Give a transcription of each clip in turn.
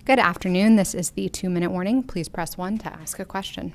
Good afternoon. This is the 2-minute warning. Please press 1 to ask a question.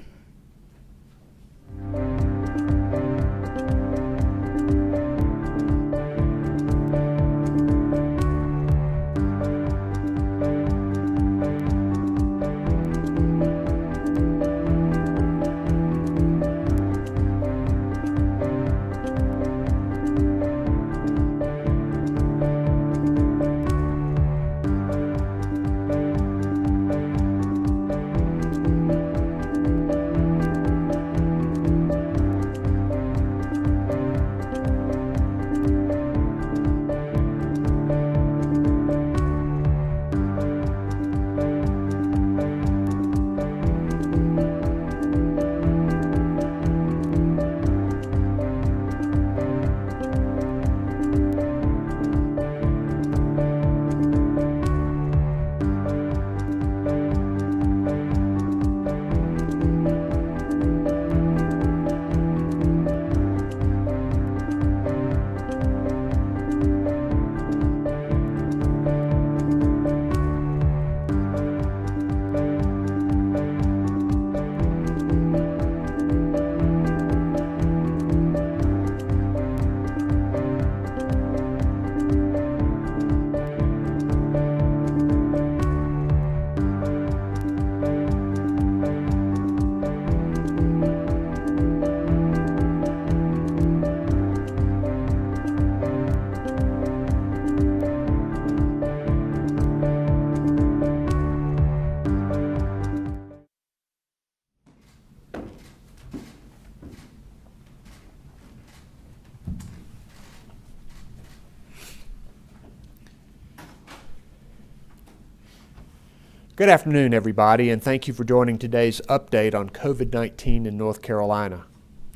Good afternoon, everybody, and thank you for joining today's update on COVID-19 in North Carolina.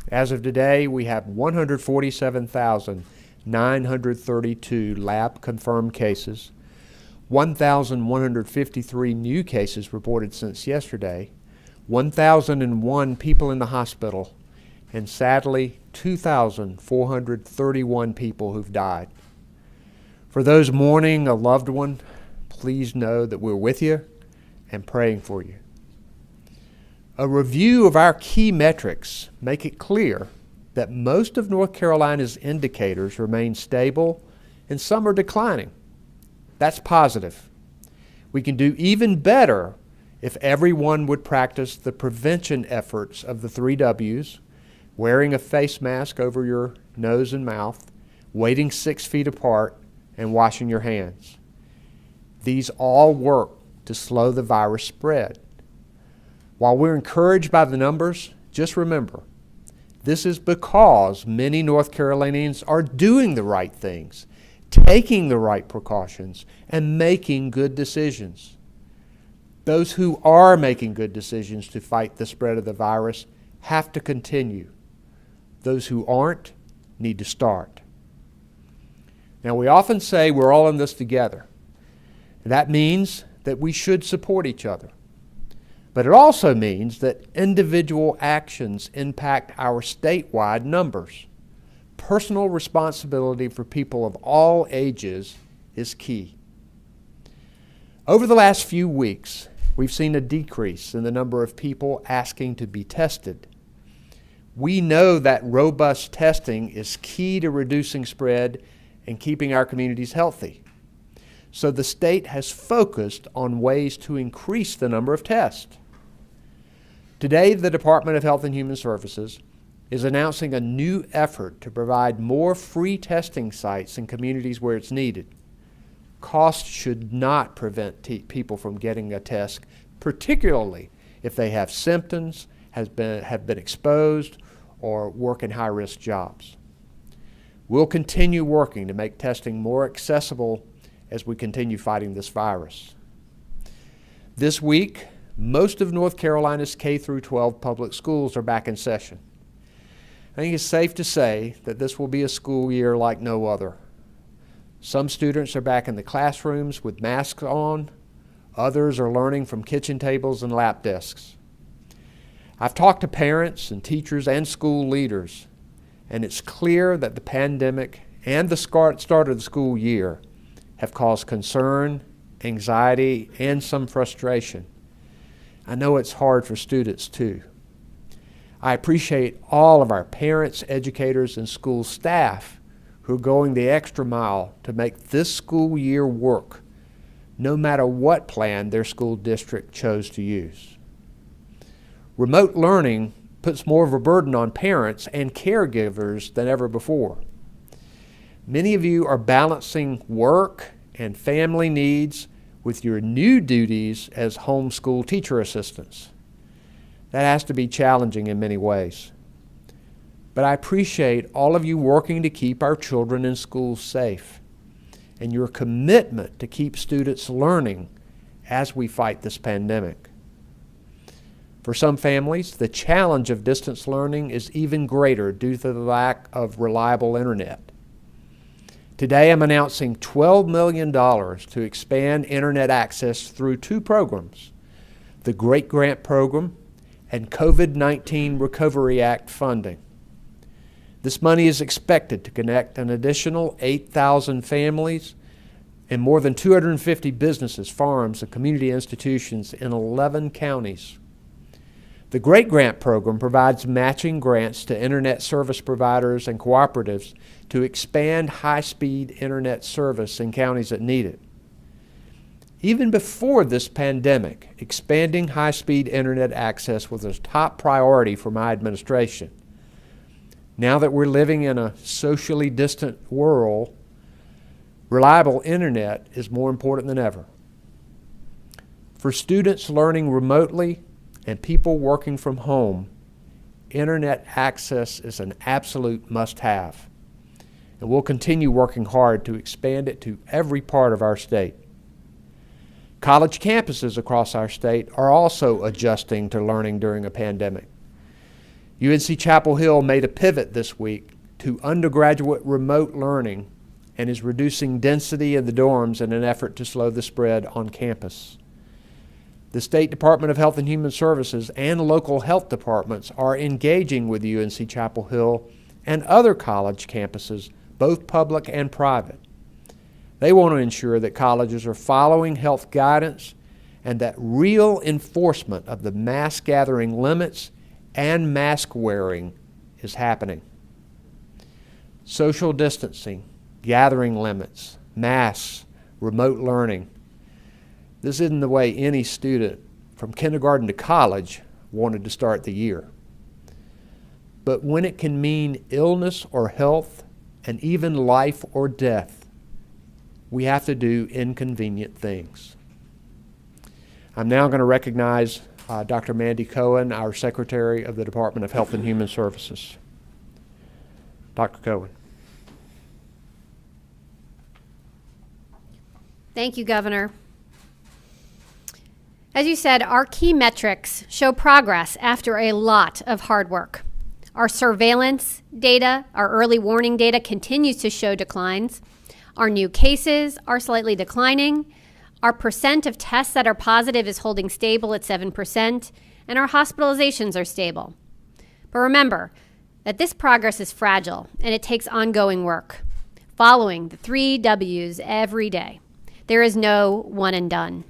As of today, we have 147,932 lab-confirmed cases, 1,153 new cases reported since yesterday, 1,001 people in the hospital, and sadly, 2,431 people who've died. For those mourning a loved one, please know that we're with you and praying for you. A review of our key metrics make it clear that most of North Carolina's indicators remain stable and some are declining. That's positive. We can do even better if everyone would practice the prevention efforts of the 3 W's, wearing a face mask over your nose and mouth, waiting 6 feet apart, and washing your hands. These all work to slow the virus spread. While we're encouraged by the numbers, just remember, this is because many North Carolinians are doing the right things, taking the right precautions, and making good decisions. Those who are making good decisions to fight the spread of the virus have to continue. Those who aren't need to start. Now, we often say we're all in this together. That means that we should support each other. But it also means that individual actions impact our statewide numbers. Personal responsibility for people of all ages is key. Over the last few weeks, we've seen a decrease in the number of people asking to be tested. We know that robust testing is key to reducing spread and keeping our communities healthy. So the state has focused on ways to increase the number of tests. Today, the Department of Health and Human Services is announcing a new effort to provide more free testing sites in communities where it's needed. Cost should not prevent people from getting a test, particularly if they have symptoms, have been exposed, or work in high-risk jobs. We'll continue working to make testing more accessible as we continue fighting this virus. This week, most of North Carolina's K-12 public schools are back in session. I think it's safe to say that this will be a school year like no other. Some students are back in the classrooms with masks on. Others are learning from kitchen tables and lap desks. I've talked to parents and teachers and school leaders, and it's clear that the pandemic and the start of the school year have caused concern anxiety, and some frustration. I know it's hard for students too. I appreciate all of our parents, educators, and school staff who are going the extra mile to make this school year work, no matter what plan their school district chose to use. Remote learning puts more of a burden on parents and caregivers than ever before. Many of you are balancing work and family needs with your new duties as homeschool teacher assistants. That has to be challenging in many ways. But I appreciate all of you working to keep our children in school safe and your commitment to keep students learning as we fight this pandemic. For some families, the challenge of distance learning is even greater due to the lack of reliable internet. Today, I'm announcing $12 million to expand internet access through two programs, the Great Grant Program and COVID-19 Recovery Act funding. This money is expected to connect an additional 8,000 families and more than 250 businesses, farms, and community institutions in 11 counties. The Great Grant Program provides matching grants to internet service providers and cooperatives to expand high-speed internet service in counties that need it. Even before this pandemic, expanding high-speed internet access was a top priority for my administration. Now that we're living in a socially distant world, reliable internet is more important than ever. For students learning remotely and people working from home, internet access is an absolute must-have. And we'll continue working hard to expand it to every part of our state. College campuses across our state are also adjusting to learning during a pandemic. UNC Chapel Hill made a pivot this week to undergraduate remote learning and is reducing density in the dorms in an effort to slow the spread on campus. The State Department of Health and Human Services and local health departments are engaging with UNC Chapel Hill and other college campuses, both public and private. They want to ensure that colleges are following health guidance and that real enforcement of the mask gathering limits and mask wearing is happening. Social distancing, gathering limits, masks, remote learning. This isn't the way any student from kindergarten to college wanted to start the year. But when it can mean illness or health and even life or death, we have to do inconvenient things. I'm now going to recognize Dr. Mandy Cohen, our Secretary of the Department of Health and Human Services. Dr. Cohen. Thank you, Governor. As you said, our key metrics show progress after a lot of hard work. Our surveillance data, our early warning data continues to show declines. Our new cases are slightly declining. Our percent of tests that are positive is holding stable at 7%, and our hospitalizations are stable. But remember that this progress is fragile, and it takes ongoing work, following the 3 W's every day. There is no one and done.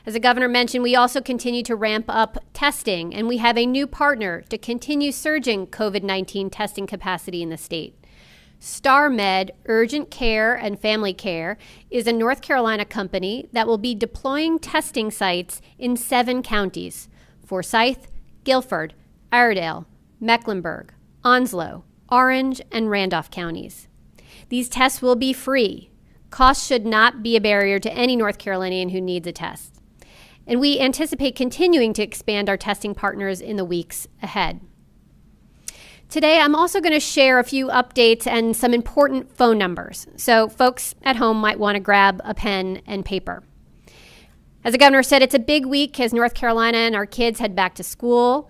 As the governor mentioned, we also continue to ramp up testing, and we have a new partner to continue surging COVID-19 testing capacity in the state. StarMed Urgent Care and Family Care is a North Carolina company that will be deploying testing sites in 7 counties: Forsyth, Guilford, Iredell, Mecklenburg, Onslow, Orange, and Randolph counties. These tests will be free. Cost should not be a barrier to any North Carolinian who needs a test. And we anticipate continuing to expand our testing partners in the weeks ahead. Today, I'm also going to share a few updates and some important phone numbers, so folks at home might want to grab a pen and paper. As the governor said, it's a big week as North Carolina and our kids head back to school.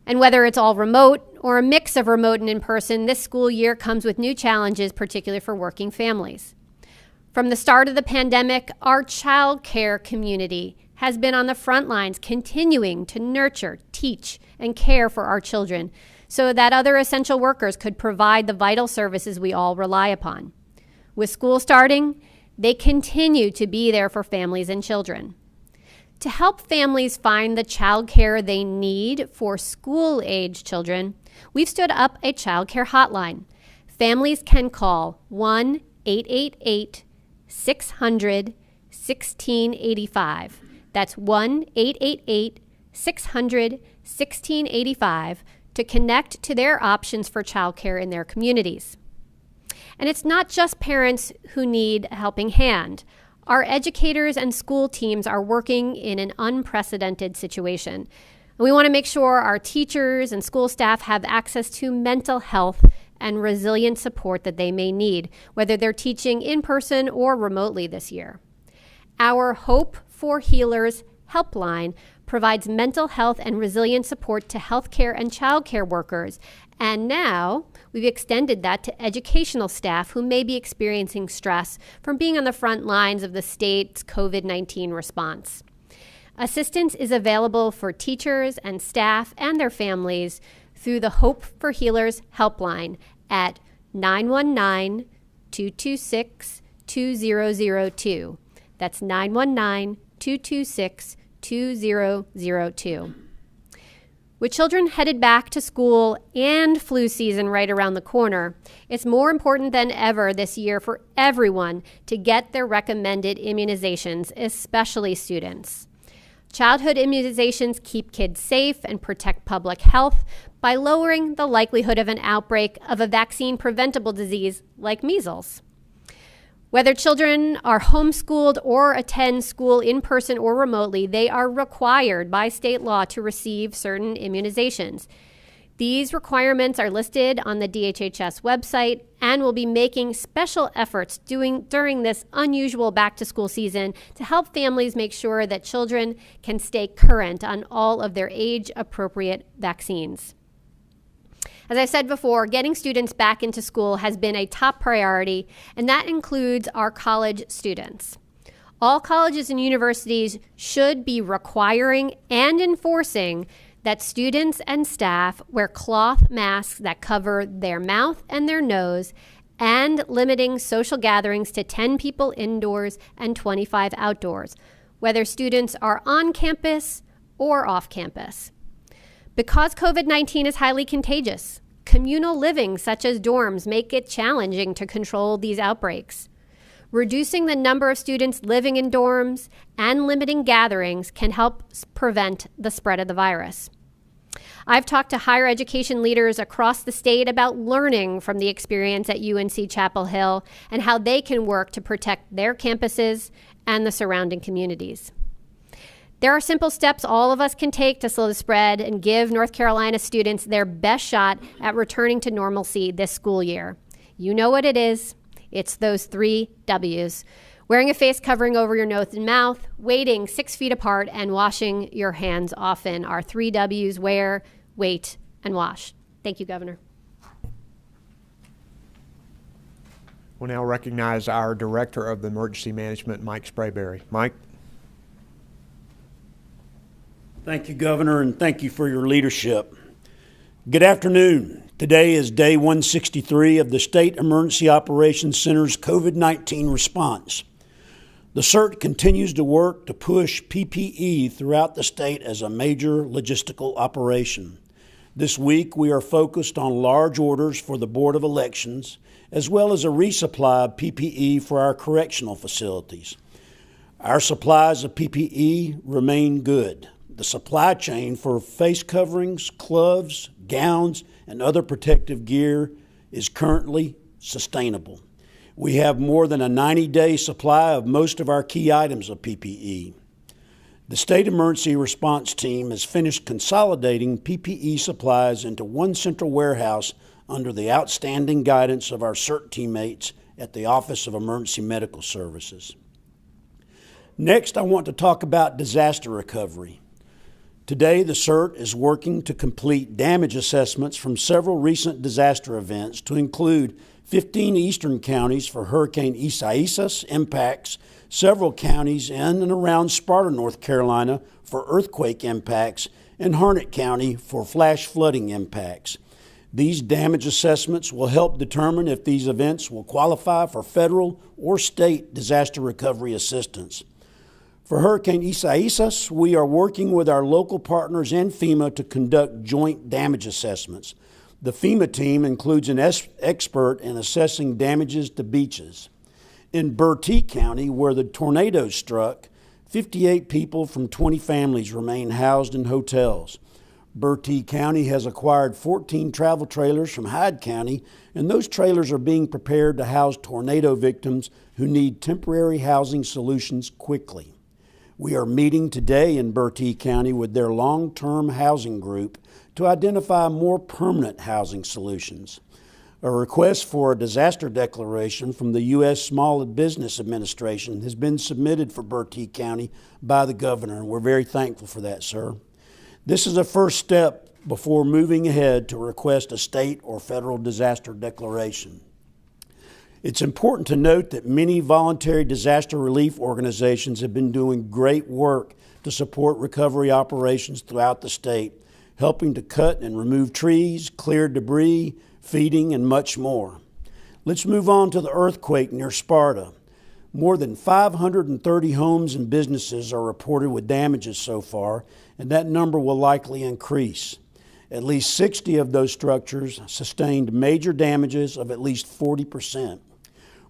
And whether it's all remote or a mix of remote and in-person, this school year comes with new challenges, particularly for working families. From the start of the pandemic, our child care community has been on the front lines, continuing to nurture, teach, and care for our children so that other essential workers could provide the vital services we all rely upon. With school starting, They continue to be there for families and children. To help families find the childcare they need for school-age children, we've stood up a childcare hotline. Families can call 1-888-600-1685. That's 1-888-600-1685 to connect to their options for childcare in their communities. And it's not just parents who need a helping hand. Our educators and school teams are working in an unprecedented situation. We want to make sure our teachers and school staff have access to mental health and resilient support that they may need, whether they're teaching in person or remotely this year. Our Hope for Healers helpline provides mental health and resilient support to healthcare and childcare workers. And now we've extended that to educational staff who may be experiencing stress from being on the front lines of the state's COVID-19 response. Assistance is available for teachers and staff and their families through the Hope for Healers helpline at 919-226-2002. That's 919-226-2002. With children headed back to school and flu season right around the corner, it's more important than ever this year for everyone to get their recommended immunizations, especially students. Childhood immunizations keep kids safe and protect public health by lowering the likelihood of an outbreak of a vaccine-preventable disease like measles. Whether children are homeschooled or attend school in person or remotely, they are required by state law to receive certain immunizations. These requirements are listed on the DHHS website and will be making special efforts during this unusual back-to-school season to help families make sure that children can stay current on all of their age-appropriate vaccines. As I said before, getting students back into school has been a top priority, and that includes our college students. All colleges and universities should be requiring and enforcing that students and staff wear cloth masks that cover their mouth and their nose, and limiting social gatherings to 10 people indoors and 25 outdoors, whether students are on campus or off campus. Because COVID-19 is highly contagious, communal living such as dorms make it challenging to control these outbreaks. Reducing the number of students living in dorms and limiting gatherings can help prevent the spread of the virus. I've talked to higher education leaders across the state about learning from the experience at UNC Chapel Hill and how they can work to protect their campuses and the surrounding communities. There are simple steps all of us can take to slow the spread and give North Carolina students their best shot at returning to normalcy this school year. You know what it is. It's those 3 W's. Wearing a face covering over your nose and mouth, waiting 6 feet apart, and washing your hands often. Our 3 W's: wear, wait, and wash. Thank you, Governor. We'll now recognize our Director of the Emergency Management, Mike Sprayberry. Mike? Thank you, Governor, and thank you for your leadership. Good afternoon. Today is day 163 of the State Emergency Operations Center's COVID-19 response. The CERT continues to work to push PPE throughout the state as a major logistical operation. This week, we are focused on large orders for the Board of Elections, as well as a resupply of PPE for our correctional facilities. Our supplies of PPE remain good. The supply chain for face coverings, gloves, gowns, and other protective gear is currently sustainable. We have more than a 90-day supply of most of our key items of PPE. The State Emergency Response Team has finished consolidating PPE supplies into one central warehouse under the outstanding guidance of our CERT teammates at the Office of Emergency Medical Services. Next, I want to talk about disaster recovery. Today, the CERT is working to complete damage assessments from several recent disaster events to include 15 eastern counties for Hurricane Isaias impacts, several counties in and around Sparta, North Carolina for earthquake impacts, and Harnett County for flash flooding impacts. These damage assessments will help determine if these events will qualify for federal or state disaster recovery assistance. For Hurricane Isaias, we are working with our local partners and FEMA to conduct joint damage assessments. The FEMA team includes an expert in assessing damages to beaches. In Bertie County, where the tornado struck, 58 people from 20 families remain housed in hotels. Bertie County has acquired 14 travel trailers from Hyde County, and those trailers are being prepared to house tornado victims who need temporary housing solutions quickly. We are meeting today in Bertie County with their long-term housing group to identify more permanent housing solutions. A request for a disaster declaration from the U.S. Small Business Administration has been submitted for Bertie County by the governor, and we're very thankful for that, sir. This is a first step before moving ahead to request a state or federal disaster declaration. It's important to note that many voluntary disaster relief organizations have been doing great work to support recovery operations throughout the state, helping to cut and remove trees, clear debris, feeding, and much more. Let's move on to the earthquake near Sparta. More than 530 homes and businesses are reported with damages so far, and that number will likely increase. At least 60 of those structures sustained major damages of at least 40%.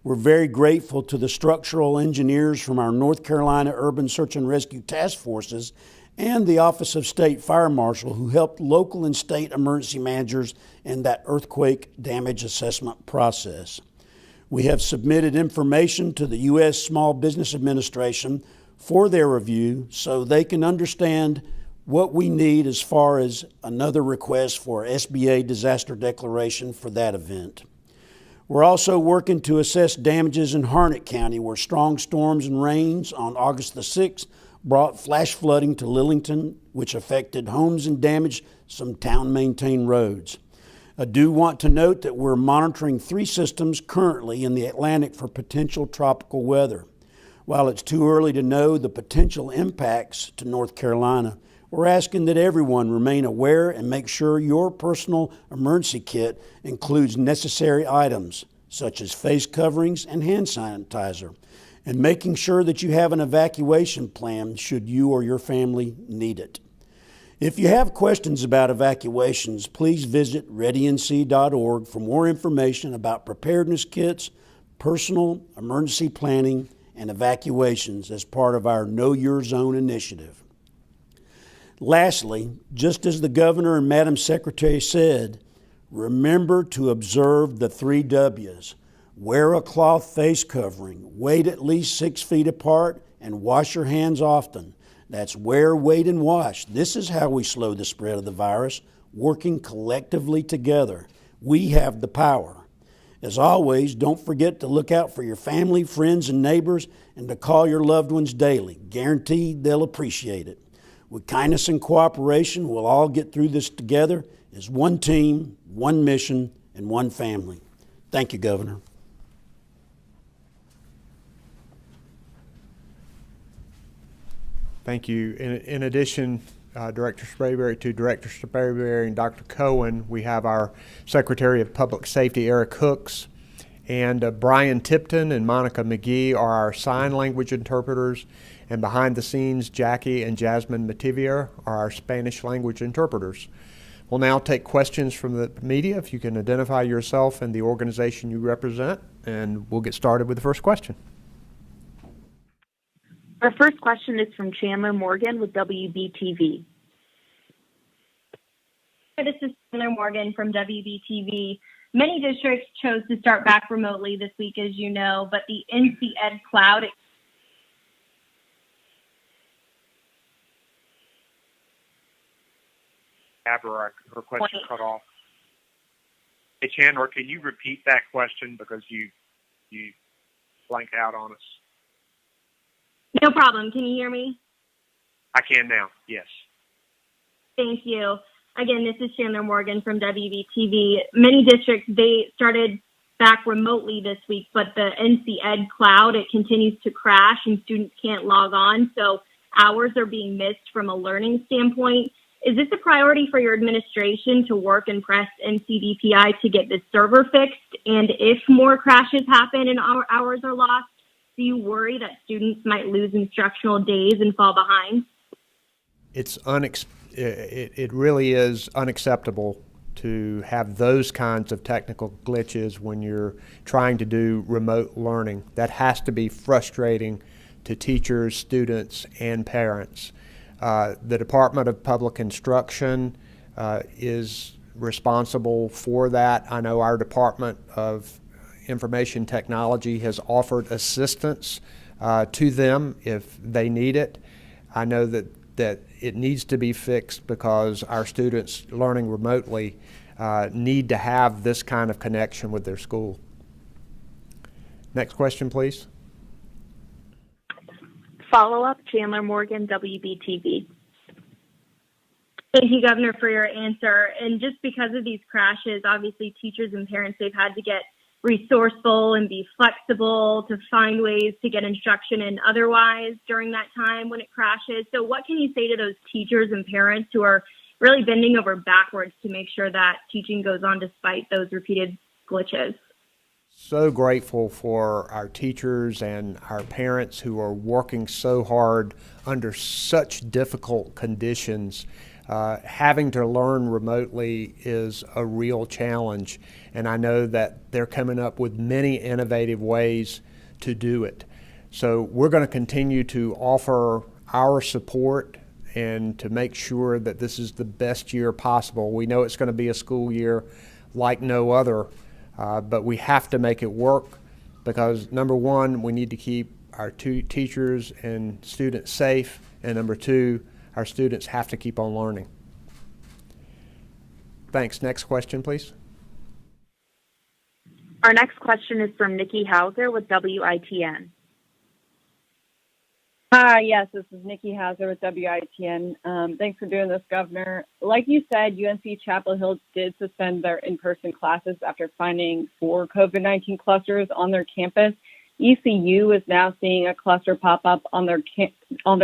We're very grateful to the structural engineers from our North Carolina Urban Search and Rescue Task Forces and the Office of State Fire Marshal who helped local and state emergency managers in that earthquake damage assessment process. We have submitted information to the U.S. Small Business Administration for their review so they can understand what we need as far as another request for SBA disaster declaration for that event. We're also working to assess damages in Harnett County, where strong storms and rains on August the 6th brought flash flooding to Lillington, which affected homes and damaged some town-maintained roads. I do want to note that we're monitoring 3 systems currently in the Atlantic for potential tropical weather. While it's too early to know the potential impacts to North Carolina, we're asking that everyone remain aware and make sure your personal emergency kit includes necessary items such as face coverings and hand sanitizer, and making sure that you have an evacuation plan should you or your family need it. If you have questions about evacuations, please visit readync.org for more information about preparedness kits, personal emergency planning, and evacuations as part of our Know Your Zone initiative. Lastly, just as the governor and Madam Secretary said, remember to observe the 3 W's. Wear a cloth face covering, wait at least 6 feet apart, and wash your hands often. That's wear, wait, and wash. This is how we slow the spread of the virus, working collectively together. We have the power. As always, don't forget to look out for your family, friends, and neighbors, and to call your loved ones daily. Guaranteed they'll appreciate it. With kindness and cooperation, we'll all get through this together as one team, one mission, and one family. Thank you, Governor. Thank you. In addition, Director Sprayberry, to Director Sprayberry and Dr. Cohen, we have our Secretary of Public Safety, Eric Hooks, and Brian Tipton and Monica McGee are our sign language interpreters, and behind the scenes, Jackie and Jasmine Mativier are our Spanish language interpreters. We'll now take questions from the media. If you can identify yourself and the organization you represent, and we'll get started with the first question. Our first question is from Chandler Morgan with WBTV. This is Chandler Morgan from WBTV. Many districts chose to start back remotely this week, as you know, but the NC Ed Cloud Her question cut off. Hey, Chandler, can you repeat that question because you blanked out on us? No problem. Can you hear me? I can now, yes. Thank you. Again, this is Chandler Morgan from WBTV. Many districts, they started back remotely this week, but the NC Ed Cloud, it continues to crash and students can't log on. So hours are being missed from a learning standpoint. Is this a priority for your administration to work and press NCDPI to get this server fixed? And if more crashes happen and hours are lost, do you worry that students might lose instructional days and fall behind? It really is unacceptable to have those kinds of technical glitches when you're trying to do remote learning. That has to be frustrating to teachers, students, and parents. The Department of Public Instruction is responsible for that. I know our Department of Information Technology has offered assistance to them if they need it. I know that it needs to be fixed because our students learning remotely need to have this kind of connection with their school. Next question, please. Follow-up, Chandler Morgan, WBTV. Thank you, Governor, for your answer. And just because of these crashes, obviously teachers and parents, they've had to get resourceful and be flexible to find ways to get instruction and otherwise during that time when it crashes. So what can you say to those teachers and parents who are really bending over backwards to make sure that teaching goes on despite those repeated glitches? So grateful for our teachers and our parents who are working so hard under such difficult conditions. Having to learn remotely is a real challenge, and I know that they're coming up with many innovative ways to do it. So we're going to continue to offer our support and to make sure that this is the best year possible. We know it's going to be a school year like no other, but we have to make it work because, number one, we need to keep our teachers and students safe, and number two, our students have to keep on learning. Thanks. Next question, please. Our next question is from Nikki Hauser with WITN. Hi, yes, this is Nikki Hauser with WITN. Thanks for doing this, Governor. Like you said, UNC Chapel Hill did suspend their in-person classes after finding 4 COVID-19 clusters on their campus. ECU is now seeing a cluster pop up on their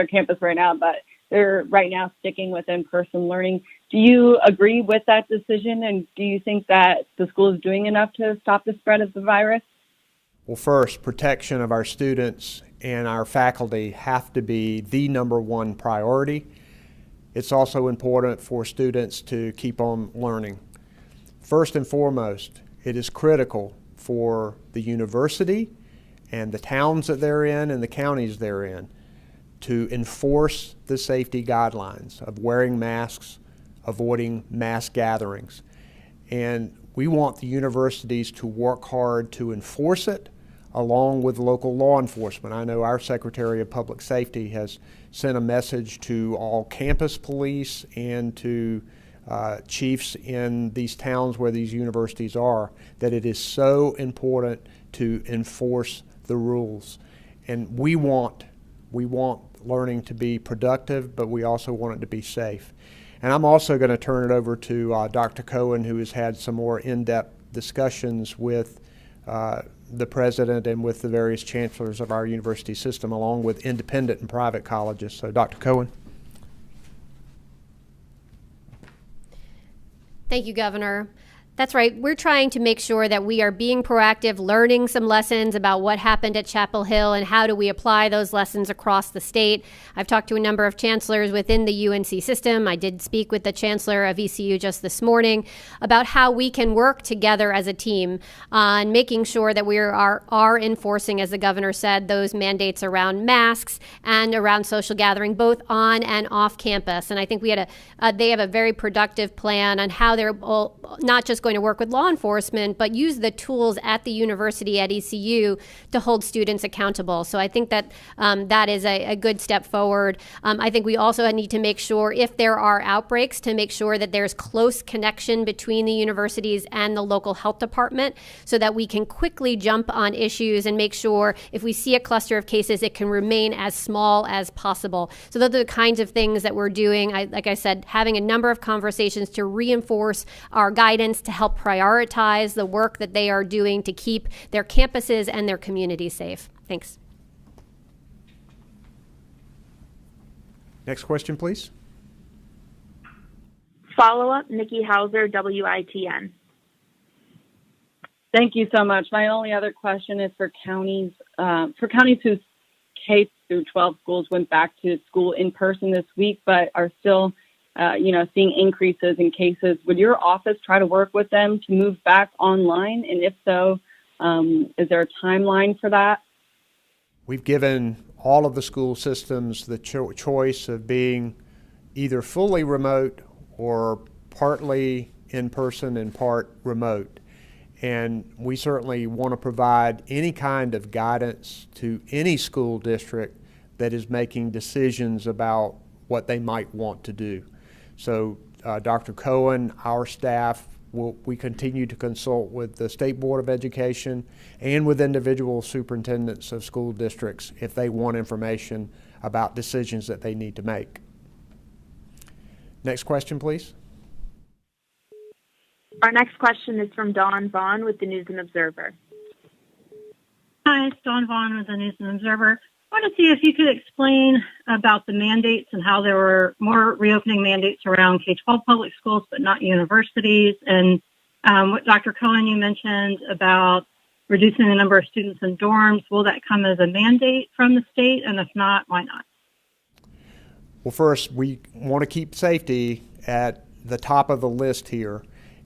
campus right now, but they're right now sticking with in-person learning. Do you agree with that decision, and do you think that the school is doing enough to stop the spread of the virus? Well, first, protection of our students and our faculty have to be the number one priority. It's also important for students to keep on learning. First and foremost, it is critical for the university and the towns that they're in and the counties they're in to enforce the safety guidelines of wearing masks, avoiding mass gatherings. And we want the universities to work hard to enforce it along with local law enforcement. I know our Secretary of Public Safety has sent a message to all campus police and to chiefs in these towns where these universities are that it is so important to enforce the rules. And we want learning to be productive, but we also want it to be safe. And I'm also going to turn it over to Dr. Cohen, who has had some more in-depth discussions with the president and with the various chancellors of our university system, along with independent and private colleges. So, Dr. Cohen. Thank you, Governor. That's right. We're trying to make sure that we are being proactive, learning some lessons about what happened at Chapel Hill and how do we apply those lessons across the state. I've talked to a number of chancellors within the UNC system. I did speak with the chancellor of ECU just this morning about how we can work together as a team on making sure that we are enforcing, as the governor said, those mandates around masks and around social gathering, both on and off campus. And I think we had they have a very productive plan on how they're not just going to work with law enforcement, but use the tools at the university at ECU to hold students accountable. So I think that that is a good step forward. I think we also need to make sure, if there are outbreaks, to make sure that there's close connection between the universities and the local health department so that we can quickly jump on issues and make sure if we see a cluster of cases, it can remain as small as possible. So those are the kinds of things that we're doing. Like I said, having a number of conversations to reinforce our guidance to help prioritize the work that they are doing to keep their campuses and their communities safe. Thanks. Next question, please. Follow-up, Nikki Hauser, WITN. Thank you so much. My only other question is for counties whose K through 12 schools went back to school in person this week, but are still, seeing increases in cases. Would your office try to work with them to move back online? And if so, is there a timeline for that? We've given all of the school systems the choice of being either fully remote or partly in person and part remote. And we certainly want to provide any kind of guidance to any school district that is making decisions about what they might want to do. So Dr. Cohen, our staff, we continue to consult with the State Board of Education and with individual superintendents of school districts if they want information about decisions that they need to make. Next question, please. Our next question is from Dawn Vaughn with the News and Observer. Hi, it's Dawn Vaughn with the News and Observer. I want to see if you could explain about the mandates and how there were more reopening mandates around K-12 public schools, but not universities. And what Dr. Cohen, you mentioned about reducing the number of students in dorms. Will that come as a mandate from the state? And if not, why not? Well, first, we want to keep safety at the top of the list here.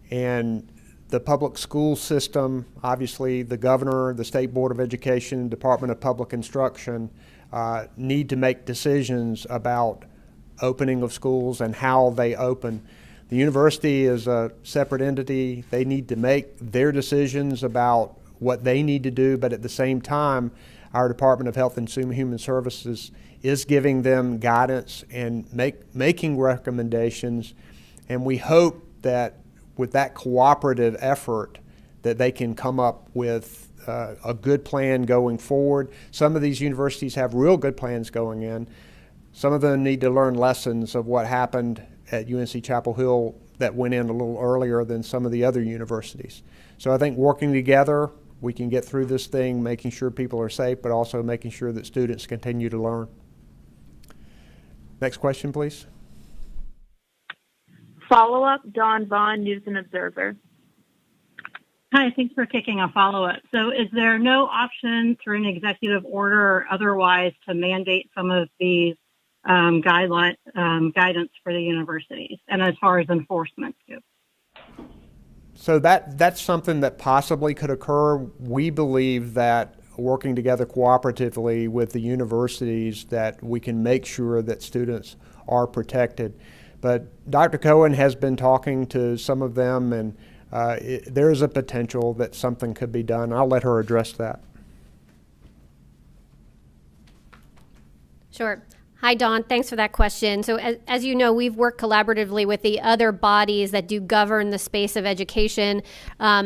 And the public school system, obviously the governor, the State Board of Education, Department of Public Instruction need to make decisions about opening of schools and how they open. The university is a separate entity. They need to make their decisions about what they need to do, but at the same time, our Department of Health and Human Services is giving them guidance and making recommendations, and we hope that with that cooperative effort that they can come up with a good plan going forward. Some of these universities have real good plans going in. Some of them need to learn lessons of what happened at UNC Chapel Hill that went in a little earlier than some of the other universities. So I think working together, we can get through this thing, making sure people are safe, but also making sure that students continue to learn. Next question, please. Follow-up, Dawn Vaughn, News and Observer. Hi, thanks for kicking a follow-up. So is there no option through an executive order or otherwise to mandate some of these guidance for the universities and as far as enforcement too? So that's something that possibly could occur. We believe that working together cooperatively with the universities that we can make sure that students are protected. But Dr. Cohen has been talking to some of them, and there is a potential that something could be done. I'll let her address that. Sure. Hi, Dawn. Thanks for that question. So as you know, we've worked collaboratively with the other bodies that do govern the space of education.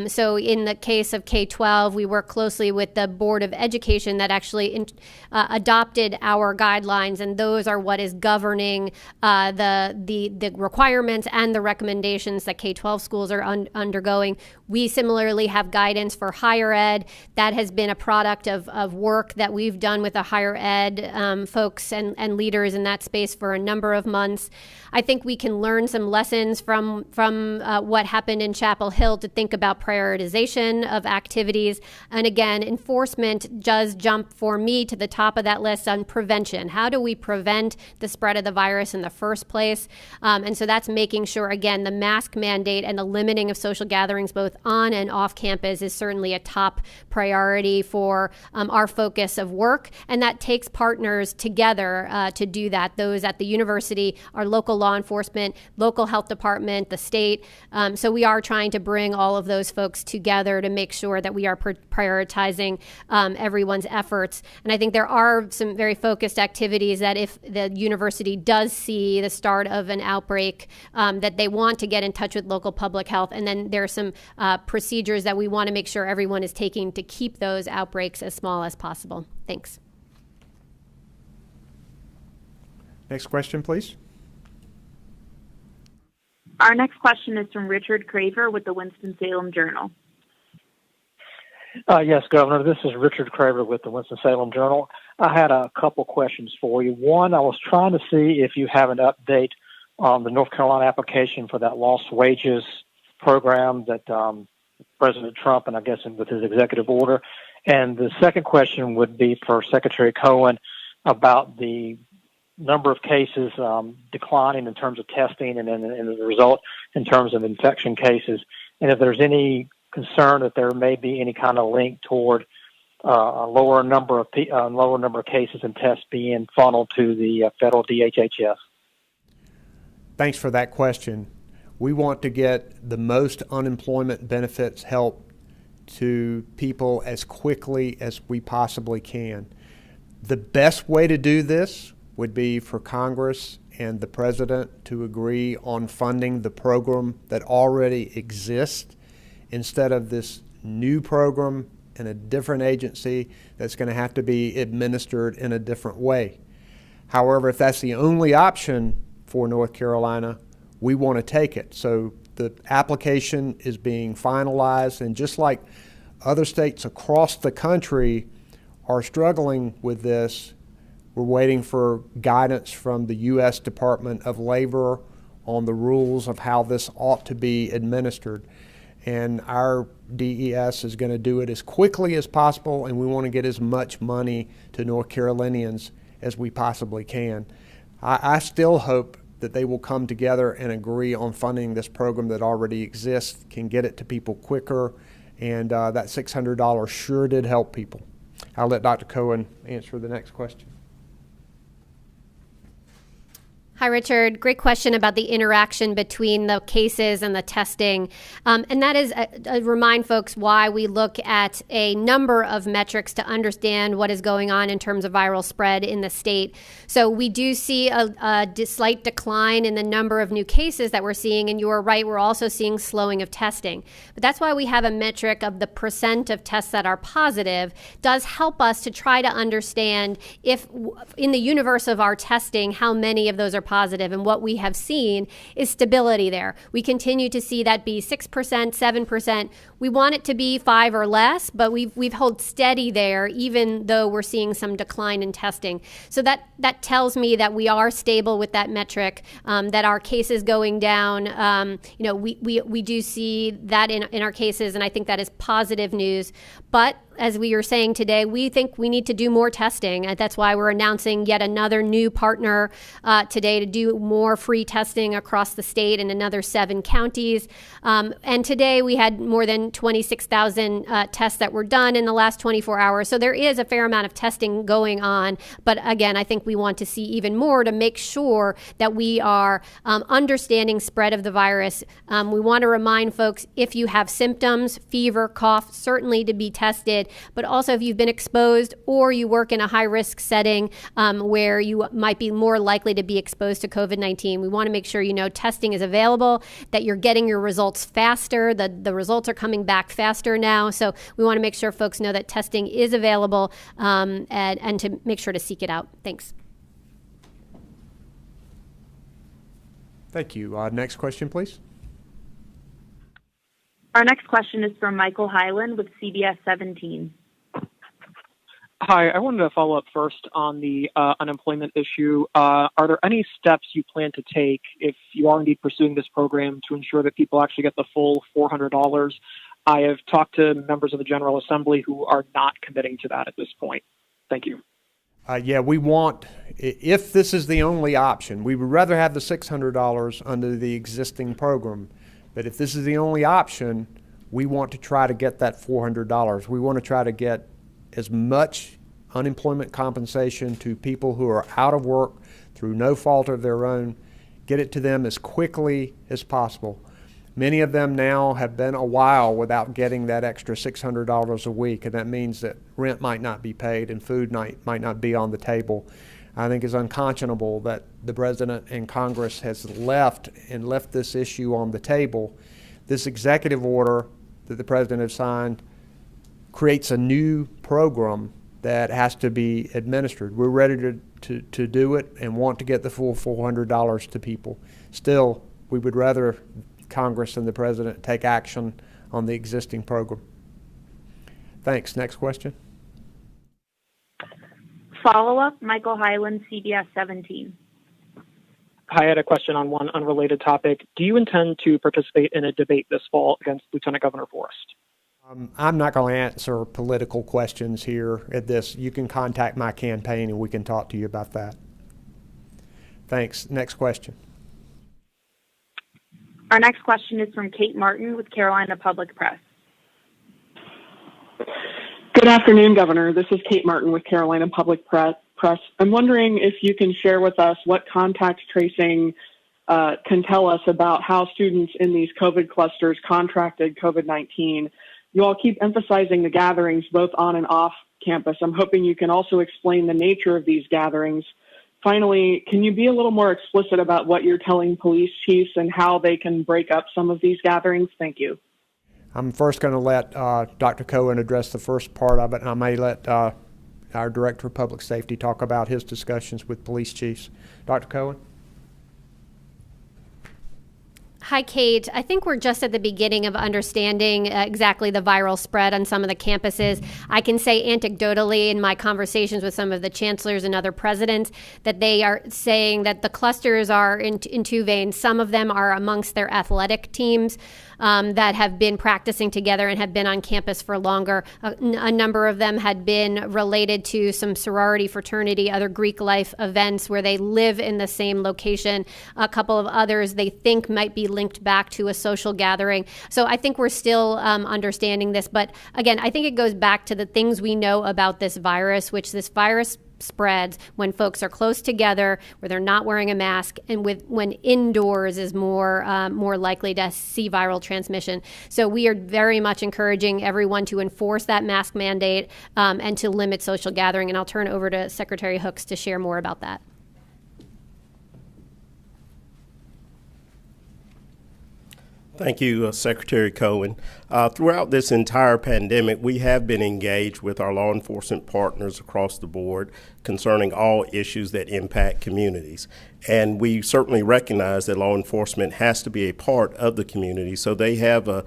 So in the case of K-12, we work closely with the Board of Education that actually adopted our guidelines, and those are what is governing the requirements and the recommendations that K-12 schools are undergoing. We similarly have guidance for higher ed. That has been a product of work that we've done with the higher ed folks and leaders in that space for a number of months. I think we can learn some lessons from what happened in Chapel Hill to think about prioritization of activities. And again, enforcement does jump for me to the top of that list on prevention. How do we prevent the spread of the virus in the first place? And so that's making sure, again, the mask mandate and the limiting of social gatherings both on and off campus is certainly a top priority for our focus of work. And that takes partners together to do that. Those at the university, our local law enforcement, local health department, the state. So we are trying to bring all of those folks together to make sure that we are prioritizing everyone's efforts. And I think there are some very focused activities that if the university does see the start of an outbreak, that they want to get in touch with local public health. And then there are some procedures that we want to make sure everyone is taking to keep those outbreaks as small as possible. Thanks. Next question, please. Our next question is from Richard Craver with the Winston-Salem Journal. Yes, Governor. This is Richard Craver with the Winston-Salem Journal. I had a couple questions for you. One, I was trying to see if you have an update the North Carolina application for that lost wages program that President Trump, and I guess with his executive order. And the second question would be for Secretary Cohen about the number of cases declining in terms of testing and the result in terms of infection cases. And if there's any concern that there may be any kind of link toward a lower number of cases and tests being funneled to the federal DHHS. Thanks for that question. We want to get the most unemployment benefits help to people as quickly as we possibly can. The best way to do this would be for Congress and the President to agree on funding the program that already exists instead of this new program in a different agency that's going to have to be administered in a different way. However, if that's the only option for North Carolina, we want to take it. So the application is being finalized, and just like other states across the country are struggling with this, we're waiting for guidance from the U.S. Department of Labor on the rules of how this ought to be administered. And our DES is going to do it as quickly as possible, and we want to get as much money to North Carolinians as we possibly can. I still hope that they will come together and agree on funding this program that already exists, can get it to people quicker, and that $600 sure did help people. I'll let Dr. Cohen answer the next question. Hi, Richard. Great question about the interaction between the cases and the testing. And that is, remind folks why we look at a number of metrics to understand what is going on in terms of viral spread in the state. So we do see a slight decline in the number of new cases that we're seeing. And you are right, we're also seeing slowing of testing. But that's why we have a metric of the percent of tests that are positive. Does help us to try to understand if in the universe of our testing, how many of those are positive, and what we have seen is stability there. We continue to see that be 6%, 7%. We want it to be 5 or less, but we've held steady there, even though we're seeing some decline in testing. So that tells me that we are stable with that metric, that our cases going down. We do see that in our cases, and I think that is positive news. But as we were saying today, we think we need to do more testing. That's why we're announcing yet another new partner today to do more free testing across the state in another 7 counties. And today we had more than 26,000 tests that were done in the last 24 hours. So there is a fair amount of testing going on. But again, I think we want to see even more to make sure that we are understanding spread of the virus. We want to remind folks, if you have symptoms, fever, cough, certainly to be tested. But also if you've been exposed or you work in a high-risk setting where you might be more likely to be exposed to COVID-19, we want to make sure you know testing is available, that you're getting your results faster, that the results are coming back faster now. So we want to make sure folks know that testing is available and to make sure to seek it out. Thanks. Thank you. Next question, please. Our next question is from Michael Hyland with CBS 17. Hi, I wanted to follow up first on the unemployment issue. Are there any steps you plan to take if you are indeed pursuing this program to ensure that people actually get the full $400? I have talked to members of the General Assembly who are not committing to that at this point. Thank you. Yeah, we want, if this is the only option, we would rather have the $600 under the existing program. But if this is the only option, we want to try to get that $400. We want to try to get as much unemployment compensation to people who are out of work through no fault of their own, get it to them as quickly as possible. Many of them now have been a while without getting that extra $600 a week, and that means that rent might not be paid and food might not be on the table. I think it's unconscionable that the President and Congress has left this issue on the table. This executive order that the President has signed creates a new program that has to be administered. We're ready to do it and want to get the full $400 to people. Still, we would rather Congress and the President take action on the existing program. Thanks. Next question. Follow-up, Michael Hyland, CBS 17. I had a question on one unrelated topic. Do you intend to participate in a debate this fall against Lieutenant Governor Forrest? I'm not going to answer political questions here at this. You can contact my campaign and we can talk to you about that. Thanks. Next question. Our next question is from Kate Martin with Carolina Public Press. Good afternoon, Governor. This is Kate Martin with Carolina Public Press. I'm wondering if you can share with us what contact tracing can tell us about how students in these COVID clusters contracted COVID-19. You all keep emphasizing the gatherings both on and off campus. I'm hoping you can also explain the nature of these gatherings. Finally, can you be a little more explicit about what you're telling police chiefs and how they can break up some of these gatherings? Thank you. I'm first going to let Dr. Cohen address the first part of it, and I may let our Director of Public Safety talk about his discussions with police chiefs. Dr. Cohen? Hi, Kate. I think we're just at the beginning of understanding exactly the viral spread on some of the campuses. I can say anecdotally in my conversations with some of the chancellors and other presidents that they are saying that the clusters are in two veins. Some of them are amongst their athletic teams that have been practicing together and have been on campus for longer. A number of them had been related to some sorority, fraternity, other Greek life events where they live in the same location. A couple of others they think might be linked back to a social gathering. So I think we're still understanding this. But again, I think it goes back to the things we know about this virus, which this virus spreads when folks are close together, where they're not wearing a mask, and when indoors is more likely to see viral transmission. So we are very much encouraging everyone to enforce that mask mandate and to limit social gathering. And I'll turn over to Secretary Hooks to share more about that. Thank you, Secretary Cohen. Throughout this entire pandemic, we have been engaged with our law enforcement partners across the board concerning all issues that impact communities. And we certainly recognize that law enforcement has to be a part of the community, so they have a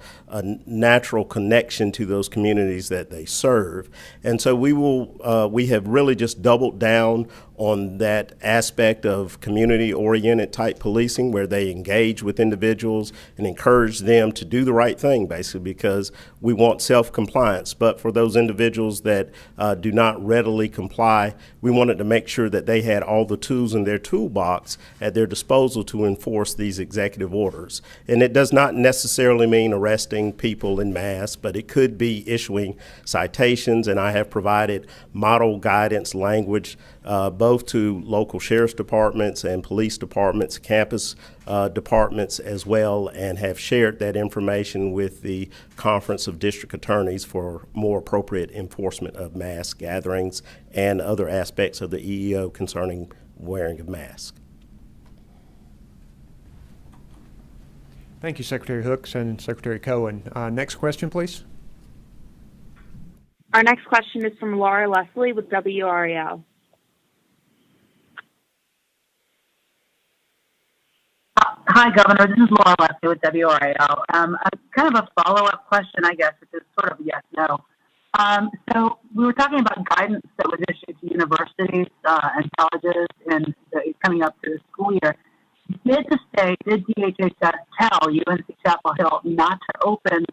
natural connection to those communities that they serve. And so we have really just doubled down on that aspect of community-oriented type policing, where they engage with individuals and encourage them to do the right thing, basically, because we want self-compliance. But for those individuals that do not readily comply, we wanted to make sure that they had all the tools in their toolbox at their disposal to enforce these executive orders. And it does not necessarily mean arresting people en masse, but it could be issuing citations, and I have provided model guidance language both to local sheriff's departments and police departments, campus departments as well, and have shared that information with the Conference of District Attorneys for more appropriate enforcement of mass gatherings and other aspects of the EEO concerning wearing of masks. Thank you, Secretary Hooks and Secretary Cohen. Next question, please. Our next question is from Laura Leslie with WRAL. Hi, Governor. This is Laura Leslie with WRAL. Kind of a follow-up question, I guess, which is sort of yes, no. So we were talking about guidance that was issued to universities and colleges coming up to the school year. Did DHHS tell UNC Chapel Hill not to open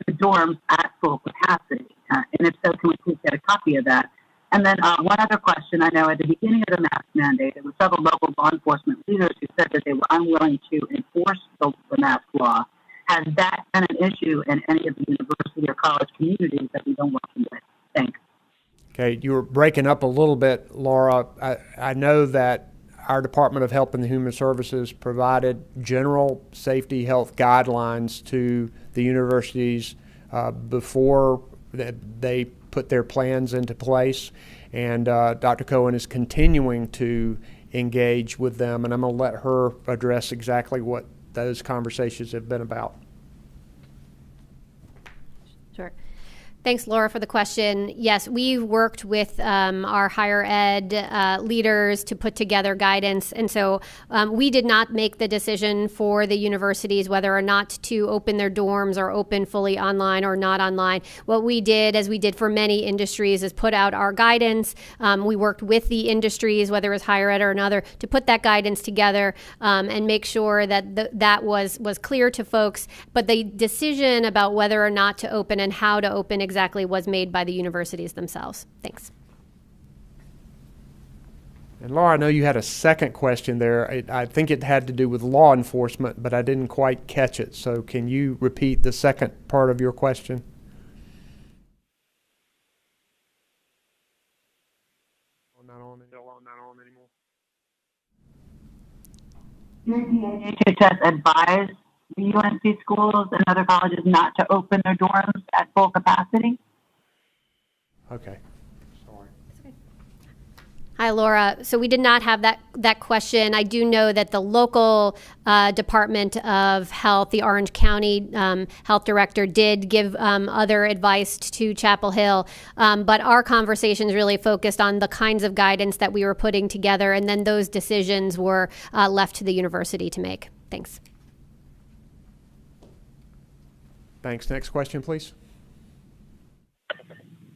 the dorms at full capacity? And if so, can we please get a copy of that? And then one other question. I know at the beginning of the mask mandate, there were several local law enforcement leaders who said that they were unwilling to enforce the mask law. Has that been an issue in any of the university or college communities that we've been working with? Thanks. Okay, you were breaking up a little bit, Laura. I know that our Department of Health and Human Services provided general safety health guidelines to the universities before they put their plans into place, and Dr. Cohen is continuing to engage with them, and I'm going to let her address exactly what those conversations have been about. Sure. Thanks, Laura, for the question. Yes, we've worked with our higher ed leaders to put together guidance. And so we did not make the decision for the universities whether or not to open their dorms or open fully online or not online. What we did, as we did for many industries, is put out our guidance. We worked with the industries, whether it was higher ed or another, to put that guidance together and make sure that that was clear to folks. But the decision about whether or not to open and how to open exactly was made by the universities themselves. Thanks. And Laura, I know you had a second question there. I think it had to do with law enforcement, but I didn't quite catch it. So can you repeat the second part of your question? DHHS advise the UNC schools and other colleges not to open their dorms at full capacity? Okay. Sorry. Hi, Laura. So we did not have that question. I do know that the local Department of Health, the Orange County Health Director, did give other advice to Chapel Hill, but our conversations really focused on the kinds of guidance that we were putting together, and then those decisions were left to the university to make. Thanks. Thanks. Next question, please.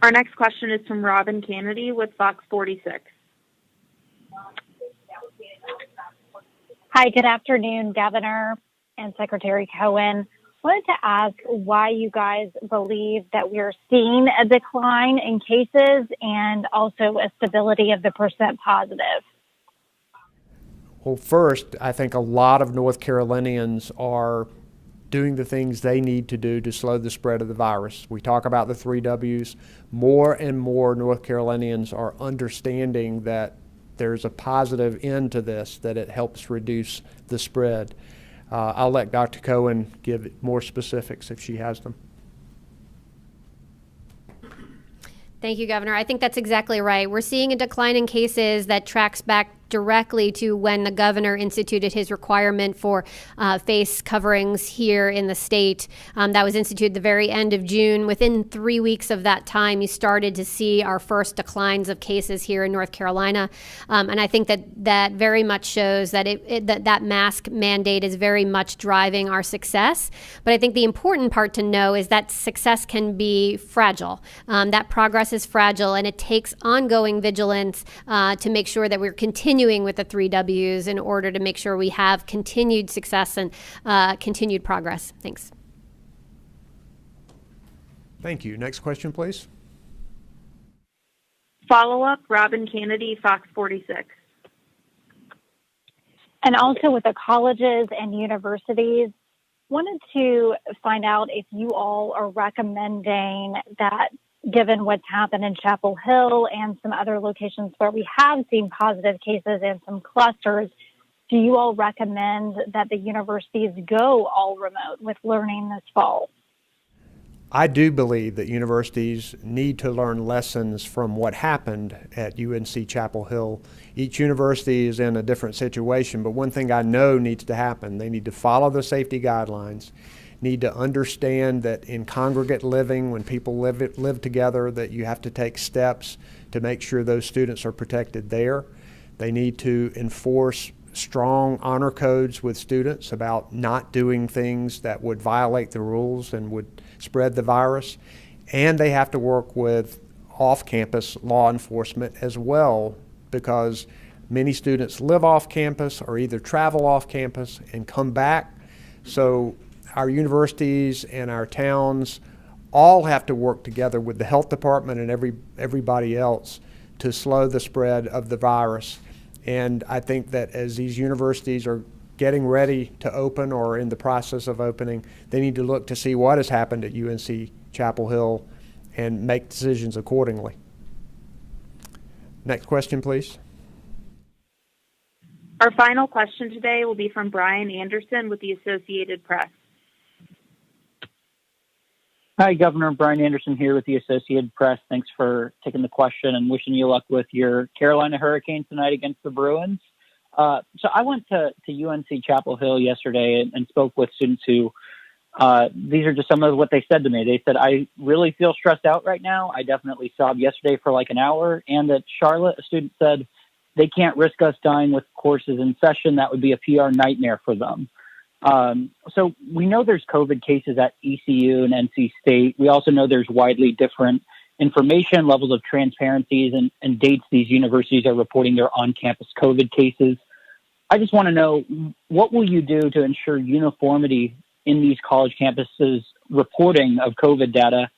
Our next question is from Robin Kennedy with Fox 46. Hi, good afternoon, Governor and Secretary Cohen. Wanted to ask why you guys believe that we're seeing a decline in cases and also a stability of the percent positive. Well, first, I think a lot of North Carolinians are doing the things they need to do to slow the spread of the virus. We talk about the 3 W's. More and more North Carolinians are understanding that there's a positive end to this, that it helps reduce the spread. I'll let Dr. Cohen give more specifics if she has them. Thank you, Governor. I think that's exactly right. We're seeing a decline in cases that tracks back directly to when the governor instituted his requirement for face coverings here in the state. That was instituted the very end of June. Within 3 weeks of that time, you started to see our first declines of cases here in North Carolina. And I think that very much shows that that mask mandate is very much driving our success. But I think the important part to know is that success can be fragile. That progress is fragile, and it takes ongoing vigilance to make sure that we're continuing with the 3 W's in order to make sure we have continued success and continued progress. Thanks. Thank you. Next question, please. Follow-up, Robin Kennedy, Fox 46. And also with the colleges and universities, wanted to find out if you all are recommending that, given what's happened in Chapel Hill and some other locations where we have seen positive cases and some clusters, do you all recommend that the universities go all remote with learning this fall? I do believe that universities need to learn lessons from what happened at UNC Chapel Hill. Each university is in a different situation, but one thing I know needs to happen, they need to follow the safety guidelines, need to understand that in congregate living, when people live together, that you have to take steps to make sure those students are protected there. They need to enforce strong honor codes with students about not doing things that would violate the rules and would spread the virus. And they have to work with off-campus law enforcement as well, because many students live off campus or either travel off campus and come back. So our universities and our towns all have to work together with the health department and everybody else to slow the spread of the virus. And I think that as these universities are getting ready to open or in the process of opening, they need to look to see what has happened at UNC Chapel Hill and make decisions accordingly. Next question, please. Our final question today will be from Brian Anderson with the Associated Press. Hi, Governor. Brian Anderson here with the Associated Press. Thanks for taking the question and wishing you luck with your Carolina Hurricanes tonight against the Bruins. So I went to UNC Chapel Hill yesterday and spoke with students who These are just some of what they said to me. They said, I really feel stressed out right now. I definitely sobbed yesterday for like an hour. And at Charlotte, a student said, they can't risk us dying with courses in session. That would be a PR nightmare for them. So we know there's COVID cases at ECU and NC State. We also know there's widely different information, levels of transparencies, and dates these universities are reporting their on-campus COVID cases. I just want to know, what will you do to ensure uniformity in these college campuses reporting of COVID data?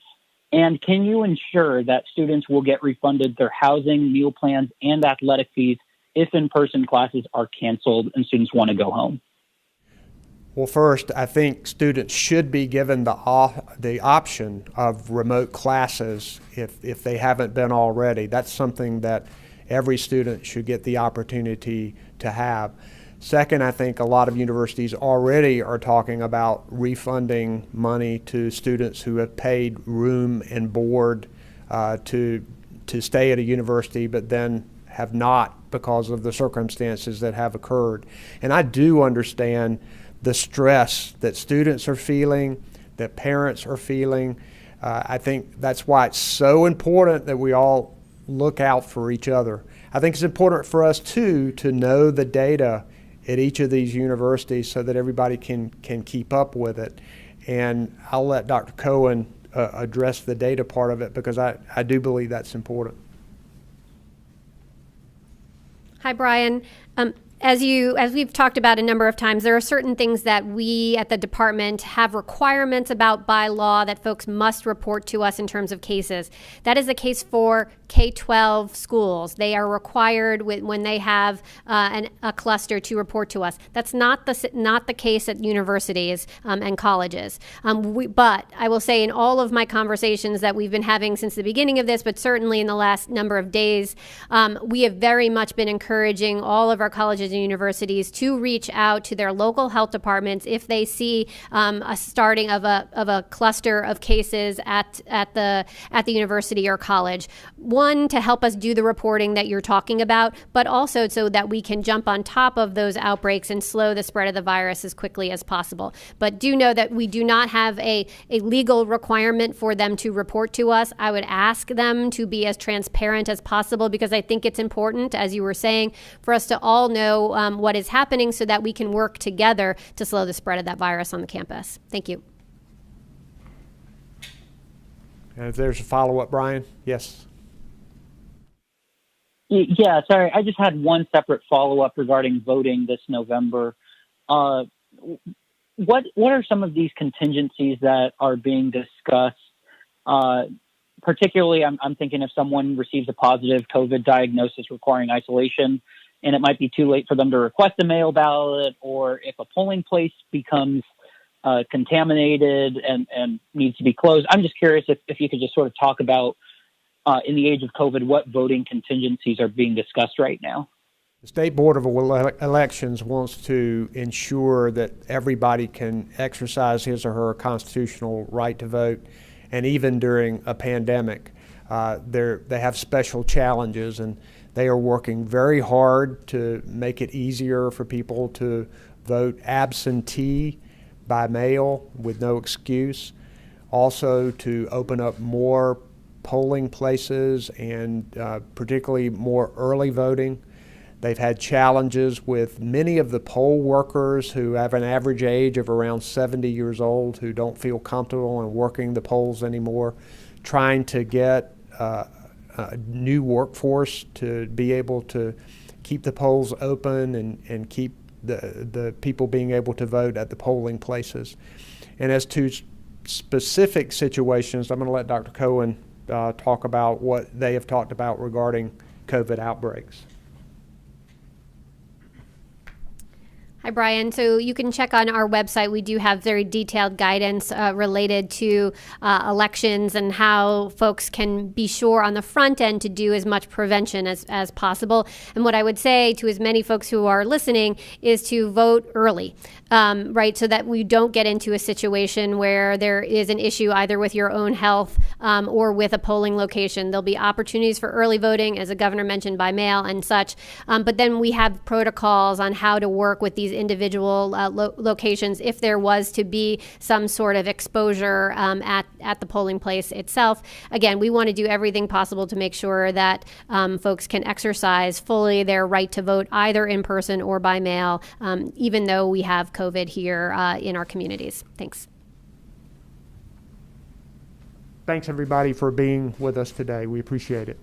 And can you ensure that students will get refunded their housing, meal plans, and athletic fees if in-person classes are canceled and students want to go home? Well, first, I think students should be given the option of remote classes if they haven't been already. That's something that every student should get the opportunity to have. Second, I think a lot of universities already are talking about refunding money to students who have paid room and board to stay at a university, but then have not because of the circumstances that have occurred. And I do understand the stress that students are feeling, that parents are feeling. I think that's why it's so important that we all look out for each other. I think it's important for us too to know the data at each of these universities so that everybody can keep up with it. And I'll let Dr. Cohen address the data part of it, because I do believe that's important. Hi, Brian. As we've talked about a number of times, there are certain things that we at the department have requirements about by law that folks must report to us in terms of cases. That is the case for K-12 schools. They are required when they have a cluster to report to us. That's not the case at universities and colleges. But I will say, in all of my conversations that we've been having since the beginning of this, but certainly in the last number of days, we have very much been encouraging all of our colleges and universities to reach out to their local health departments if they see a starting of a cluster of cases at the university or college. One, to help us do the reporting that you're talking about, but also so that we can jump on top of those outbreaks and slow the spread of the virus as quickly as possible. But do know that we do not have a legal requirement for them to report to us. I would ask them to be as transparent as possible, because I think it's important, as you were saying, for us to all know what is happening so that we can work together to slow the spread of that virus on the campus. Thank you. And if there's a follow-up, Brian? Yes. Yeah, sorry. I just had one separate follow-up regarding voting this November. What are some of these contingencies that are being discussed? Particularly, I'm thinking if someone receives a positive COVID diagnosis requiring isolation, and it might be too late for them to request a mail ballot, or if a polling place becomes contaminated and needs to be closed. I'm just curious if you could just sort of talk about, in the age of COVID, what voting contingencies are being discussed right now. The State Board of Elections wants to ensure that everybody can exercise his or her constitutional right to vote, and even during a pandemic. They have special challenges, and they are working very hard to make it easier for people to vote absentee by mail with no excuse. Also to open up more polling places and particularly more early voting. They've had challenges with many of the poll workers who have an average age of around 70 years old who don't feel comfortable in working the polls anymore, trying to get a new workforce to be able to keep the polls open and keep the people being able to vote at the polling places. And as to specific situations, I'm going to let Dr. Cohen talk about what they have talked about regarding COVID outbreaks. Hi, Brian. So you can check on our website. We do have very detailed guidance related to elections and how folks can be sure on the front end to do as much prevention as possible. And what I would say to as many folks who are listening is to vote early, right? So that we don't get into a situation where there is an issue either with your own health or with a polling location. There'll be opportunities for early voting, as the governor mentioned, by mail and such. But then we have protocols on how to work with these individual locations if there was to be some sort of exposure at the polling place itself. Again, we want to do everything possible to make sure that folks can exercise fully their right to vote either in person or by mail, even though we have COVID here in our communities. Thanks. Thanks, everybody, for being with us today. We appreciate it.